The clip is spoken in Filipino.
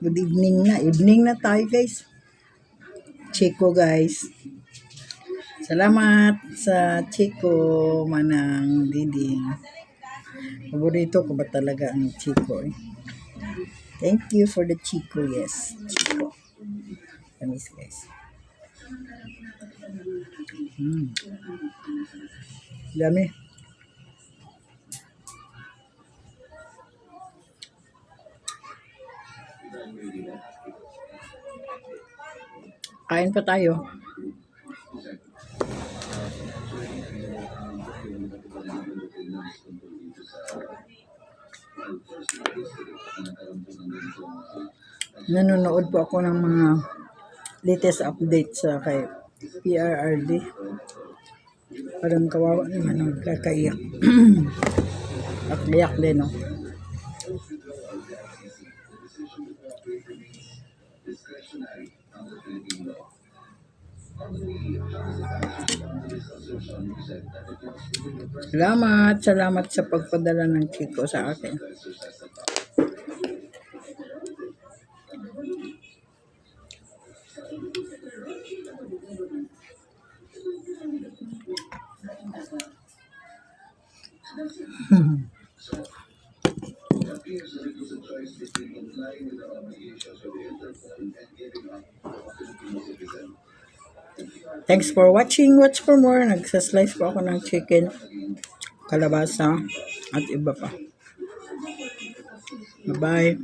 Good evening na. Evening na tayo, guys. Chico, guys. Salamat sa Chico, Manang Diding. Paborito ko ba talaga ang Chico eh. Thank you for the Chico, yes. Chico. Tamis, guys. Dami. Kain pa tayo. Nanonood po ako ng mga latest updates sa kay PRRD. Parang kawawa naman ang kakaiyak. Kakaiyak din, no? Salamat sa pagpadala ng Chico sa akin. Thanks for watching. Watch for more. Nagsaslice po ako ng chicken, kalabasa, at iba pa. Bye-bye.